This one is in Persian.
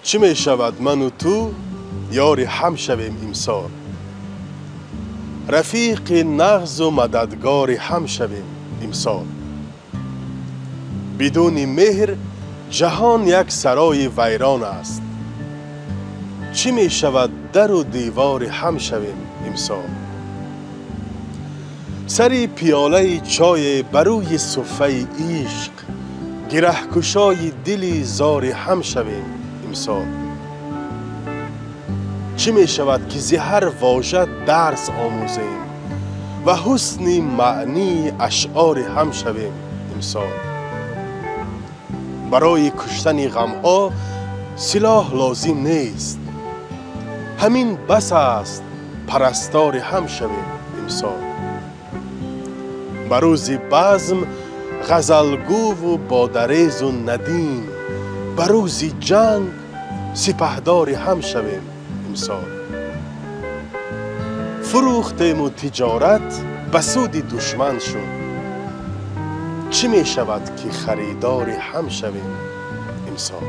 چی می شود من و تو یار هم شویم امسال، رفیق نغز و مددگار هم شویم امسال. بدون مهر جهان یک سرای ویران است، چی می شود در و دیوار هم شویم امسال. سری پیاله چای بروی صفه عشق، گرهکشای دل زار هم شویم امسال. چی می شود که ز هر واژه درس آموزیم و حسن معنی اشعار هم شویم امسال. برای کشتن غمها سلاح لازم نیست، همین بس است پرستار هم شویم امسال. بروز بزم غزلگو و بادریز و ندیم، بروز جنگ سپهدار هم شویم امسال. فروختیم و تجارت به سود دشمن شد، چی می شود که خریدار هم شویم امسال.